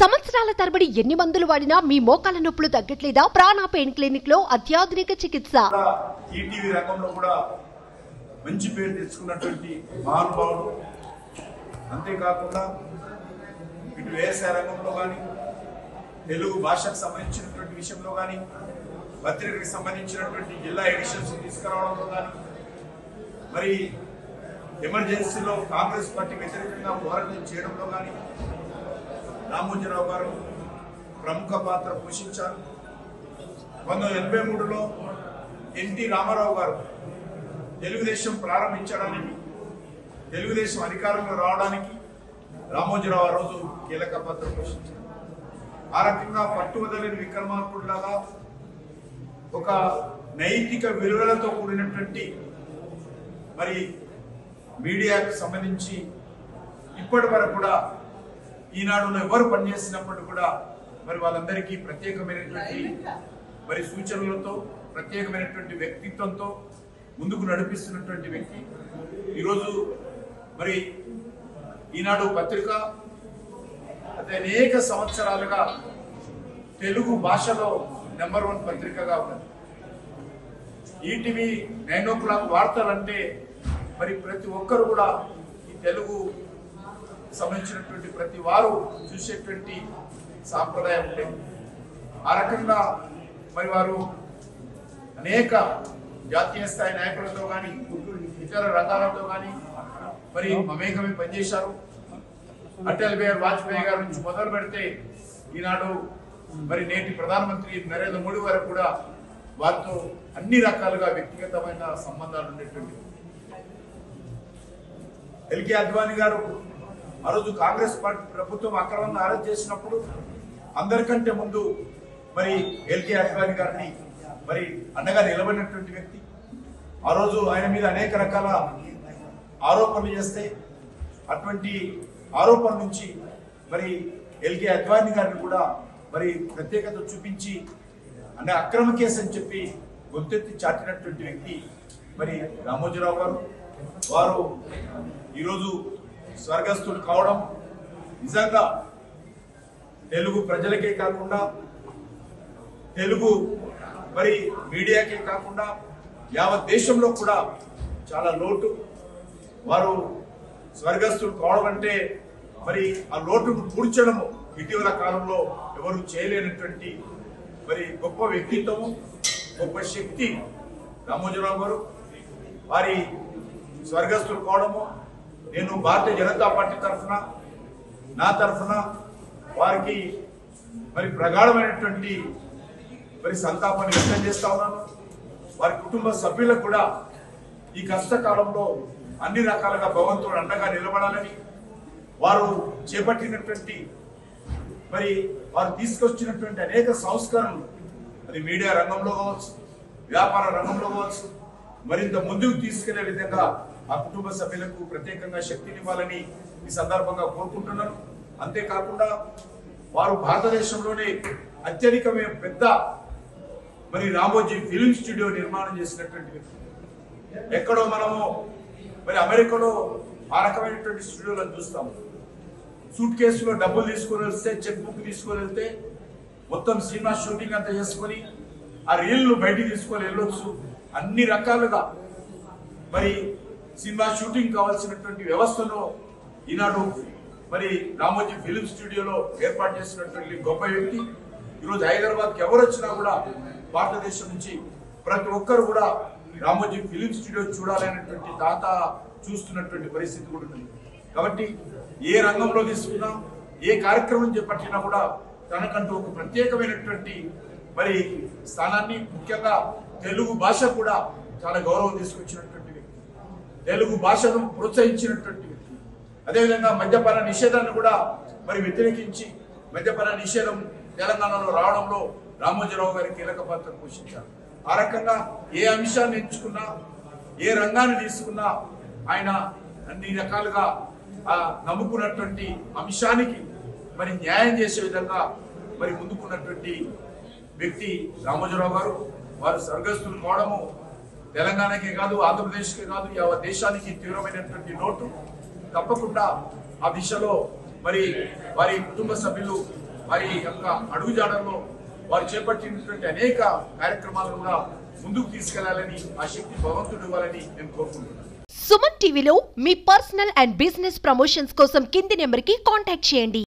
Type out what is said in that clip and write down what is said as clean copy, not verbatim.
సంవత్సరాల తరబడి ఎన్ని మందులు వాడినా మీ మోకాల నొప్పులు తగ్గట్లేదా? ప్రాణ పెయిన్ క్లినిక్ లో అత్యాధునిక చికిత్స. ఈటీవీ రంగంలో కూడా మంచి పేరు తెచ్చుకున్నటువంటి మహానుభావుడు. అంతేకాకుండా ఇటు వ్యవసాయ రంగంలో కానీ, తెలుగు భాషకు సంబంధించినటువంటి విషయంలో కానీ, పత్రికకి సంబంధించినటువంటి జిల్లా ఎడిషన్స్ తీసుకురావడంలో కానీ, మరి ఎమర్జెన్సీలో కాంగ్రెస్ పార్టీ వ్యతిరేకంగా పోరాటం చేయడంలో కానీ రామోజీరావు గారు ప్రముఖ పాత్ర పోషించారు. 1983లో ఎన్టీ రామారావు గారు తెలుగుదేశం ప్రారంభించడానికి, తెలుగుదేశం అధికారంలో రావడానికి రామోజీరావు ఆ రోజు కీలక పాత్ర పోషించారు. ఆ రకంగా పట్టువదలని విక్రమార్కుడిలాగా ఒక నైతిక విలువలతో కూడినటువంటి మరి మీడియాకు సంబంధించి ఇప్పటి వరకు కూడా ఈనాడులో ఎవరు పనిచేసినప్పుడు కూడా మరి వాళ్ళందరికీ ప్రత్యేకమైనటువంటి మరి సూచనలతో, ప్రత్యేకమైనటువంటి వ్యక్తిత్వంతో ముందుకు నడిపిస్తున్నటువంటి వ్యక్తి. ఈరోజు మరి ఈనాడు పత్రిక అదే అనేక సంవత్సరాలుగా తెలుగు భాషలో నెంబర్ 1 పత్రికగా ఉన్నది. ఈటీవీ 9 o'clock వార్తలంటే మరి ప్రతి ఒక్కరు కూడా ఈ తెలుగు సంబంధించినటువంటి ప్రతి వారు చూసేటువంటి సాంప్రదాయం ఉండేది. ఆ రకంగా మరి వారు అనేక జాతీయ స్థాయి నాయకులతో కానీ, ఇతర రంగాలతో కానీ మరి మమేకమై పనిచేశారు. అటల్ బిహారీ వాజ్పేయి గారి నుంచి మొదలు పెడితే ఈనాడు మరి నేటి ప్రధానమంత్రి నరేంద్ర మోడీ వరకు కూడా వారితో అన్ని రకాలుగా వ్యక్తిగతమైన సంబంధాలు ఉండేటువంటి ఎల్కే అద్వానీ గారు ఆ రోజు కాంగ్రెస్ పార్టీ ప్రభుత్వం అక్రమంగా అరెస్ట్ చేసినప్పుడు అందరికంటే ముందు మరి ఎల్కే అద్వానీ గారిని మరి అండగా నిలబడినటువంటి వ్యక్తి. ఆ రోజు ఆయన మీద అనేక రకాల ఆరోపణలు చేస్తే అటువంటి ఆరోపణల నుంచి మరి ఎల్కే అద్వానీ గారిని కూడా మరి ప్రత్యేకత చూపించి అంటే అక్రమ కేసు అని చెప్పి గొంతెత్తి చాటినటువంటి వ్యక్తి మరి రామోజీరావు గారు. వారు ఈరోజు స్వర్గస్థుడు కావడం నిజంగా తెలుగు ప్రజలకే కాకుండా, తెలుగు మరి మీడియాకే కాకుండా యావత్ దేశంలో కూడా చాలా లోటు. వారు స్వర్గస్థుడు కావడం అంటే మరి ఆ లోటును పూడ్చడము ఇటీవల కాలంలో ఎవరు చేయలేనటువంటి మరి గొప్ప వ్యక్తిత్వము, గొప్ప శక్తి రామోజీరావు గారు. వారి స్వర్గస్థుడు కావడము నేను భారతీయ జనతా పార్టీ తరఫున, నా తరఫున వారికి మరి ప్రగాఢమైనటువంటి మరి సంతాపాన్ని వ్యక్తం చేస్తా ఉన్నాను. వారి కుటుంబ సభ్యులకు కూడా ఈ కష్టకాలంలో అన్ని రకాలుగా భగవంతుడు అండగా నిలబడాలని, వారు చేపట్టినటువంటి మరి వారు తీసుకొచ్చినటువంటి అనేక సంస్కరణలు అది మీడియా రంగంలో కావచ్చు, వ్యాపార రంగంలో కావచ్చు, మరింత ముందుకు తీసుకెళ్లే విధంగా ఆ కుటుంబ సభ్యులకు ప్రత్యేకంగా శక్తినివ్వాలని ఈ సందర్భంగా కోరుకుంటున్నాను. అంతేకాకుండా వారు భారతదేశంలోనే అత్యధికమైన పెద్ద మరి రామోజీ ఫిల్మ్ స్టూడియో నిర్మాణం చేసినటువంటి వ్యక్తి. ఎక్కడో మనము మరి అమెరికాలో ఆ రకమైనటువంటి స్టూడియోలను చూస్తాము. సూట్ కేసులో డబ్బులు తీసుకొని వస్తే, చెక్ బుక్ తీసుకొని వెళ్తే మొత్తం సినిమా షూటింగ్ అంతా చేసుకొని ఆ రీల్ను బయటికి తీసుకొని వెళ్ళొచ్చు. అన్ని రకాలుగా మరి సినిమా షూటింగ్ కావాల్సినటువంటి వ్యవస్థను ఈనాడు మరి రామోజీ ఫిలిం స్టూడియోలో ఏర్పాటు చేసినటువంటి గొప్ప వ్యక్తి. ఈరోజు హైదరాబాద్కి ఎవరు వచ్చినా కూడా భారతదేశం నుంచి ప్రతి ఒక్కరు కూడా రామోజీ ఫిలిం స్టూడియో చూడాలనేటువంటి తాత చూస్తున్నటువంటి పరిస్థితి కూడా ఉంది. కాబట్టి ఏ రంగంలో తీసుకున్నా, ఏ కార్యక్రమం చేపట్టినా కూడా తనకంటూ ఒక ప్రత్యేకమైనటువంటి మరి స్థానాన్ని, ముఖ్యంగా తెలుగు భాష కూడా చాలా గౌరవం తీసుకొచ్చినటువంటి వ్యక్తి, తెలుగు భాషను ప్రోత్సహించినటువంటి వ్యక్తి. అదేవిధంగా మద్యపాన నిషేధాన్ని కూడా మరి వ్యతిరేకించి మద్యపాన నిషేధం తెలంగాణలో రావడంలో రామోజీరావు గారి కీలక పాత్ర పోషించారు. ఆ రకంగా ఏ అంశాన్ని ఎంచుకున్నా, ఏ రంగాన్ని తీసుకున్నా ఆయన అన్ని రకాలుగా నమ్ముకున్నటువంటి అంశానికి మరి న్యాయం చేసే విధంగా మరి ముందుకున్నటువంటి వ్యక్తి రామోజీరావు గారు. వారు స్వర్గస్థులు కావడము తెలంగాణకే కాదు, ఆంధ్రప్రదేశ్కే కాదు, యావత్ దేశానికి తీవ్రమైనటువంటి లోటు. తప్పకుండా ఆ దిశలో మరి వారి కుటుంబ సభ్యులు వారి యొక్క అడుగుజాడల్లో వారు చేపట్టినటువంటి అనేక కార్యక్రమాలను కూడా ముందుకు తీసుకెళ్లాలని ఆ శక్తి భగవంతుడు ఇవ్వాలని నేను కోరుకుంటున్నాను. సుమన్ టీవీలో మీ పర్సనల్ అండ్ బిజినెస్ ప్రమోషన్స్ కోసం కింది నెంబర్కి కాంటాక్ట్ చేయండి.